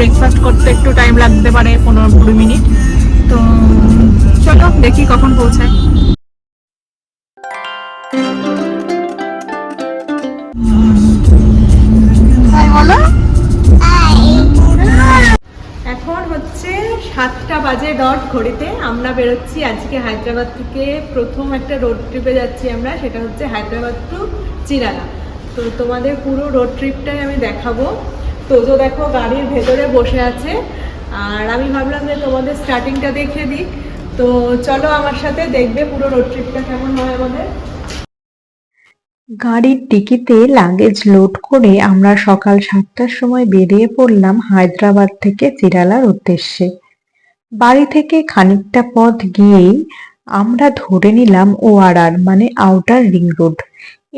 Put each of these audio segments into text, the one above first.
Breakfast করতে একটু time লাগতে পারে, 15-20 মিনিট। তো চলো দেখি কখন পৌঁছায়। বলো, এখন হচ্ছে 7টা বাজে ডট ঘড়িতে। আমরা বেরোচ্ছি আজকে হায়দ্রাবাদ থেকে। প্রথম একটা রোড ট্রিপে যাচ্ছি আমরা, সেটা হচ্ছে হায়দ্রাবাদ টু চিরালা। তো তোমাদের পুরো রোড ট্রিপটাই আমি দেখাবো। তোজো দেখো গাড়ির ভেতরে বসে আছে, আর আমি ভাবলাম যে তোমাদের স্টার্টিংটা দেখিয়ে দিই। তো চলো আমার সাথে, দেখবে পুরো রোড ট্রিপটা কেমন হয় আমাদের। গাড়ির ডিকিতে লাগেজ লোড করে আমরা সকাল 7টার সময় বেরিয়ে পড়লাম হায়দ্রাবাদ থেকে চিরালার উদ্দেশ্যে। বাড়ি থেকে খানিকটা পথ গিয়েই আমরা ধরে নিলাম ওআরআর মানে আউটার রিং রোড।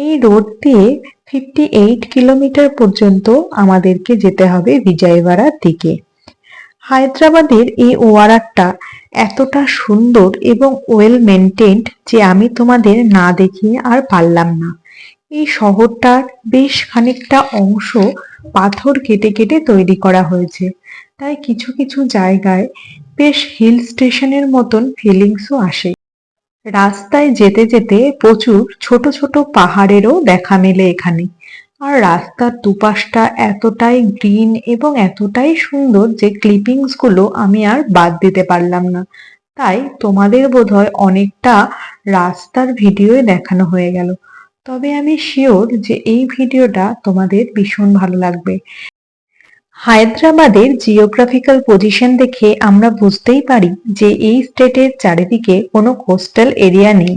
এই রোড দিয়ে 58 কিলোমিটার পর্যন্ত আমাদেরকে যেতে হবে বিজয়ওয়াড়ার দিকে। হায়দ্রাবাদের এই ওআরআরটা এতটা সুন্দর এবং ওয়েল মেনটেন্ড যে আমি তোমাদের না দেখিয়ে আর পারলাম না। এই শহরটার বেশ খানিকটা অংশ পাথর কেটে কেটে তৈরি করা হয়েছে, তাই কিছু কিছু জায়গায় বেশ হিল স্টেশনের মতন ফিলিংসও আসে। রাস্তায় যেতে যেতে প্রচুর ছোট ছোট পাহাড়েরও দেখা মেলে এখানে। আর রাস্তার দুপাশটা এতটাই গ্রিন এবং এতটাই সুন্দর যে ক্লিপিংস গুলো আমি আর বাদ দিতে পারলাম না। তাই তোমাদের বোধহয় অনেকটা রাস্তার ভিডিওই দেখানো হয়ে গেল, তবে আমি শিওর যে এই ভিডিওটা তোমাদের ভীষণ ভালো লাগবে। হায়দ্রাবাদের জিওগ্রাফিক্যাল পজিশন দেখে আমরা বুঝতেই পারি যে এই স্টেটের চারিদিকে কোনো কোস্টাল এরিয়া নেই।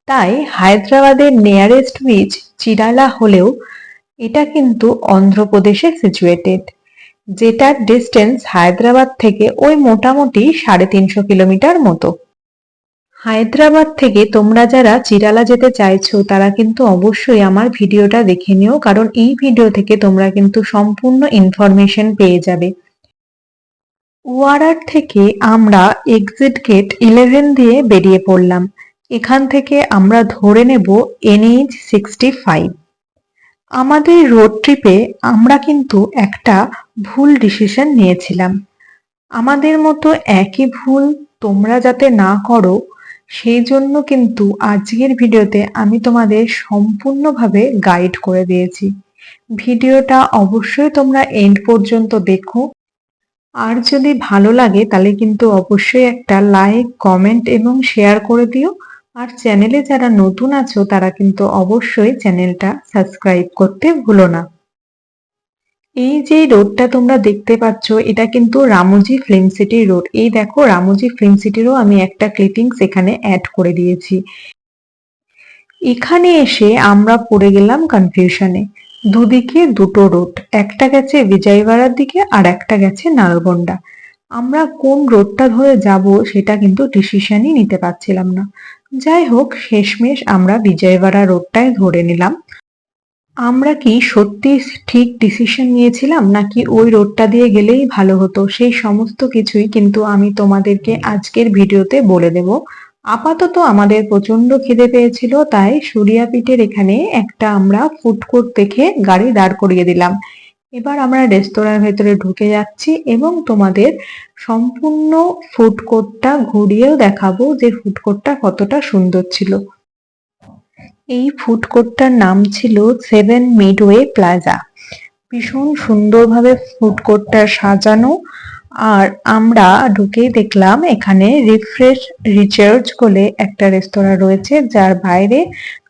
তাই হায়দ্রাবাদের নিয়ারেস্ট বিচ চিরালা হলেও এটা কিন্তু অন্ধ্রপ্রদেশে সিচুয়েটেড, যেটার ডিস্টেন্স হায়দ্রাবাদ থেকে ওই মোটামুটি 350 কিলোমিটার মতো। হায়দ্রাবাদ থেকে তোমরা যারা চিরালা যেতে চাইছো তারা কিন্তু অবশ্যই আমার ভিডিওটা দেখে নিও, কারণ এই ভিডিও থেকে তোমরা কিন্তু সম্পূর্ণ ইনফরমেশন পেয়ে যাবে। ওয়ারার থেকে আমরা এক্সিট গেট 11 দিয়ে বেরিয়ে পড়লাম। এখান থেকে আমরা ধরে নেব NH65। আমাদের রোড ট্রিপে আমরা কিন্তু একটা ভুল ডিসিশন নিয়েছিলাম। আমাদের মতো একই ভুল তোমরা যাতে না করো সেই জন্য কিন্তু আজকের ভিডিওতে আমি তোমাদের সম্পূর্ণভাবে গাইড করে দিয়েছি। ভিডিওটা অবশ্যই তোমরা এন্ড পর্যন্ত দেখো, আর যদি ভালো লাগে তাহলে কিন্তু অবশ্যই একটা লাইক, কমেন্ট এবং শেয়ার করে দিও। আর চ্যানেলে যারা নতুন আছো তারা কিন্তু অবশ্যই চ্যানেলটা সাবস্ক্রাইব করতে ভুলো না। এই যে রোডটা তোমরা দেখতে পাচ্ছ এটা কিন্তু রামোজি ফিল্ম সিটি রোড। এই দেখো রামোজি ফিল্ম সিটিরও আমি একটা ক্লিপিংস এখানে অ্যাড করে দিয়েছি। এখানে এসে আমরা পড়ে গেলাম কনফিউশনে। দুদিকে দুটো রোড, একটা গেছে বিজয়ওয়াড়ার দিকে আর একটা গেছে নালগোন্ডা। আমরা কোন রোডটা ধরে যাব সেটা কিন্তু ডিসিশনই নিতে পারছিলাম না। যাই হোক, শেষমেশ আমরা বিজয়ওয়াড়া রোডটাই ধরে নিলাম। আমরা কি সত্যি ঠিক ডিসিশন নিয়েছিলাম নাকি ওই রোডটা দিয়ে গেলেই ভালো হতো, সেই সমস্ত কিছুই কিন্তু আমি তোমাদেরকে আজকের ভিডিওতে বলে দেব। আপাতত আমাদের প্রচন্ড খিদে পেয়েছিল, তাই সূর্যাপীঠের এখানে একটা আমরা ফুড কোর্ট দেখে গাড়ি দাঁড় করিয়ে দিলাম। এবার আমরা রেস্তোরাঁর ভেতরে ঢুকে যাচ্ছি এবং তোমাদের সম্পূর্ণ ফুড কোর্টটা ঘুরিয়েও দেখাবো যে ফুড কোর্টটা কতটা সুন্দর ছিল। এই ফুড কোর্টটার নাম ছিল 7 মিডওয়ে প্লাজা। ভীষণ সুন্দরভাবে ফুড কোর্টটা সাজানো। আর আমরা ঢুকেই দেখলাম এখানে রিফ্রেশ রিচার্জ বলে একটা রেস্তোরাঁ রয়েছে, যার বাইরে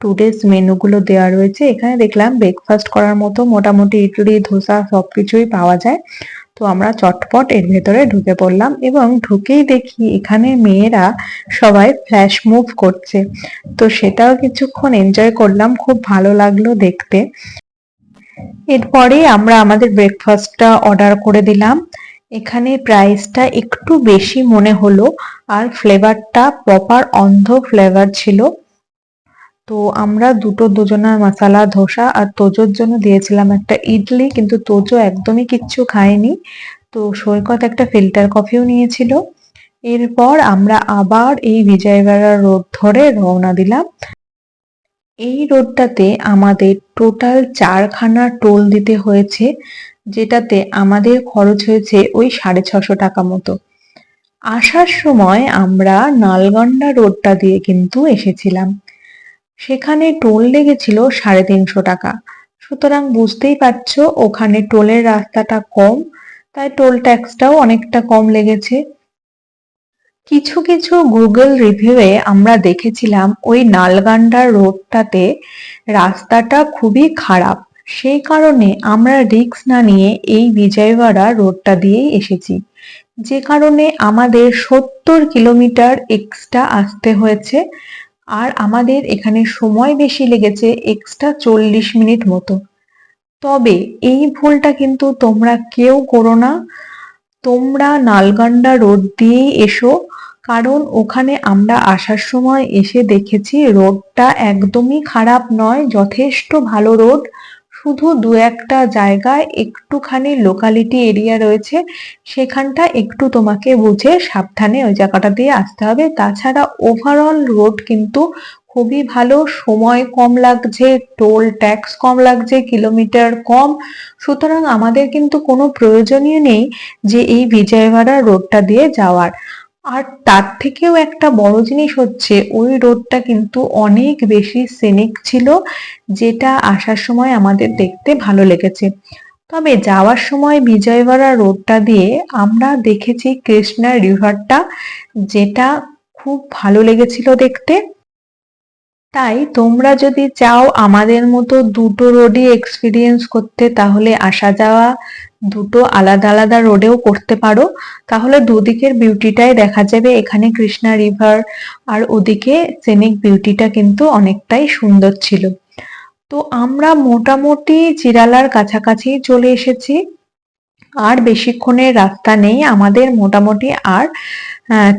টুডেজ মেনুগুলো দেওয়া রয়েছে। এখানে দেখলাম ব্রেকফাস্ট করার মতো মোটামুটি ইডলি, ধোসা সবকিছুই পাওয়া যায়। তো আমরা চটপট এর ভেতরে ঢুকে পড়লাম এবং ঢুকেই দেখি এখানে মেয়েরা সবাই ফ্ল্যাশ মুভ করছে। তো সেটাও কিছুক্ষণ এনজয় করলাম, খুব ভালো লাগলো দেখতে। এরপরে আমরা আমাদের ব্রেকফাস্টটা অর্ডার করে দিলাম। এখানে প্রাইসটা একটু বেশি মনে হলো, আর ফ্লেভারটা প্রপার অন্ধ্র ফ্লেভার ছিল। তো আমরা দুজনার মশালা ধোসা আর তোজোর জন্য দিয়েছিলাম একটা ইডলি, কিন্তু তোজো একদমই কিচ্ছু খায়নি। তো সৈকত একটা ফিল্টার কফিও নিয়েছিল। এরপর আমরা আবার এই বিজয়ওয়াড়া রোড ধরে রওনা দিলাম। এই রোডটাতে আমাদের টোটাল 4খানা টোল দিতে হয়েছে, যেটাতে আমাদের খরচ হয়েছে ওই 650 টাকা মতো। আসার সময় আমরা নালগন্ডা রোডটা দিয়ে কিন্তু এসেছিলাম, সেখানে টোল লেগেছিল 350 টাকা। সুতরাং বুঝতেই পারছো ওখানে টোলের রাস্তাটা কম, তাই টোল ট্যাক্সটাও অনেকটা কম লেগেছে। কিছু কিছু গুগল রিভিউয়ে আমরা দেখেছিলাম ওই নালগান্ডার রোডটাতে রাস্তাটা খুবই খারাপ, সেই কারণে আমরা রিস্ক না নিয়ে এই বিজয়ওয়াড়া রোডটা দিয়েই এসেছি, যে কারণে আমাদের 70 কিলোমিটার এক্সট্রা আসতে হয়েছে। আর আমাদের এখানে সময় বেশি লেগেছে, এক্সট্রা 40 মিনিট মতো। তবে এই ভুলটা কিন্তু তোমরা কেউ করো না, তোমরা নালগন্ডা রোড দিয়েই এসো, কারণ ওখানে আমরা আসার সময় এসে দেখেছি রোডটা একদমই খারাপ নয়, যথেষ্ট ভালো রোড। শুধু দু একটা জায়গায় একটুখানি লোকালিটি এরিয়া রয়েছে, সেখানটা একটু তোমাকে বুঝে সাবধানে ওই জায়গাটা দিয়ে আসতে হবে। তাছাড়া ওভারঅল রোড কিন্তু খুবই ভালো, সময় কম লাগছে, টোল ট্যাক্স কম লাগছে, কিলোমিটার কম। সুতরাং আমাদের কিন্তু কোনো প্রয়োজনই নেই যে এই বিজয়ওয়াড়া রোডটা দিয়ে যাওয়ার। আর তার থেকেও একটা বড় জিনিস হচ্ছে ওই রোডটা কিন্তু অনেক বেশি সিনিক ছিল, যেটা আসার সময় আমাদের দেখতে ভালো লেগেছে। তবে যাওয়ার সময় বিজয়ওয়াড়া রোডটা দিয়ে আমরা দেখেছি কৃষ্ণা রিভারটা, যেটা খুব ভালো লেগেছিল দেখতে। তাই তোমরা যদি চাও আমাদের মতো দুটো রোডই এক্সপিরিয়েন্স করতে, তাহলে আসা যাওয়া দুটো আলাদা আলাদা রোডেও করতে পারো, তাহলে দুদিকের বিউটিটাই দেখা যাবে। এখানে কৃষ্ণা রিভার আর ওদিকে সিনিক বিউটিটা কিন্তু অনেকটাই সুন্দর ছিল। তো আমরা মোটামুটি চিরালার কাছাকাছি চলে এসেছি, আর বেশিক্ষণের রাস্তা নেই আমাদের, মোটামুটি আর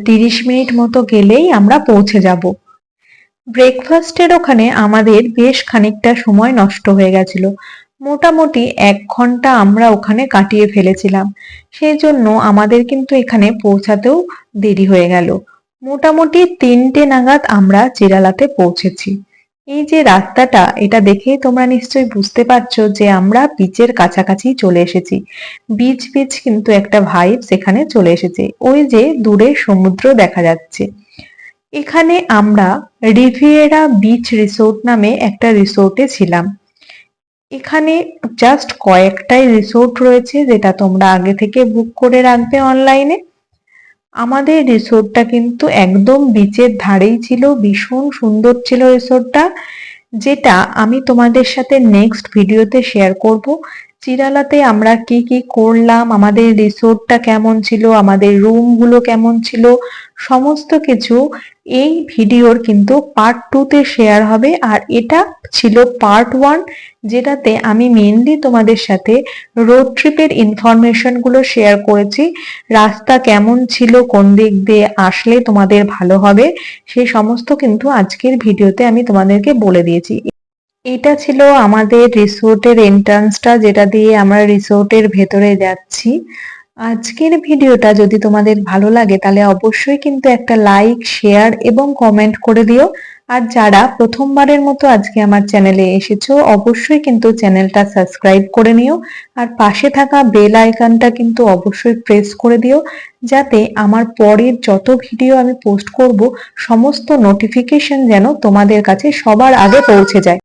30 মিনিট মতো গেলেই আমরা পৌঁছে যাব। ব্রেকফাস্টের ওখানে আমাদের বেশ খানিকটা সময় নষ্ট হয়ে গেছিল, মোটামুটি 1 ঘন্টা আমরা ওখানে কাটিয়ে ফেলেছিলাম। সেই জন্য আমাদের কিন্তু এখানে পৌঁছাতেও দেরি হয়ে গেল। মোটামুটি 3টে নাগাদ আমরা চিরালাতে পৌঁছেছি। এই যে রাস্তাটা, এটা দেখেই তোমরা নিশ্চয়ই বুঝতে পারছো যে আমরা বিচের কাছাকাছি চলে এসেছি। বিচ বিচ কিন্তু একটা ভাইব সেখানে চলে এসেছে, ওই যে দূরে সমুদ্র দেখা যাচ্ছে। এখানে আমরা রিভিয়েরা বিচ রিসোর্ট নামে একটা রিসোর্টে ছিলাম। এখানে জাস্ট কয়েকটাই রিসোর্ট রয়েছে, যেটা তোমরা আগে থেকে বুক করে রাখবে অনলাইনে। আমাদের রিসোর্টটা কিন্তু একদম বিচের ধারেই ছিল, ভীষণ সুন্দর ছিল রিসোর্টটা, যেটা আমি তোমাদের সাথে নেক্সট ভিডিওতে শেয়ার করব। চিরালাতে আমরা কি কি করলাম, আমাদের রিসোর্টটা কেমন ছিল, আমাদের রুমগুলো কেমন ছিল, সমস্ত কিছু এই ভিডিওর কিন্তু পার্ট 2তে শেয়ার হবে। আর এটা ছিল পার্ট 1, যেটাতে আমি মেইনলি তোমাদের সাথে রোড ট্রিপের ইনফরমেশন গুলো শেয়ার করেছি। রাস্তা কেমন ছিল, কোন দিক দিয়ে আসলে তোমাদের ভালো হবে, সেই সমস্ত কিন্তু আজকের ভিডিওতে আমি তোমাদেরকে বলে দিয়েছি। এটা ছিল আমাদের রিসোর্টের এন্ট্রান্সটা, যেটা দিয়ে আমরা রিসোর্টের ভেতরে যাচ্ছি। আজকের ভিডিওটা যদি তোমাদের ভালো লাগে তাহলে অবশ্যই কিন্তু একটা লাইক, শেয়ার এবং কমেন্ট করে দিও। আর যারা প্রথমবারের মতো আজকে আমার চ্যানেলে এসেছো, অবশ্যই কিন্তু চ্যানেলটা সাবস্ক্রাইব করে নিও, আর পাশে থাকা বেল আইকনটা কিন্তু অবশ্যই প্রেস করে দিও, যাতে আমার পরের যত ভিডিও আমি পোস্ট করব সমস্ত নোটিফিকেশন যেন তোমাদের কাছে সবার আগে পৌঁছে যায়।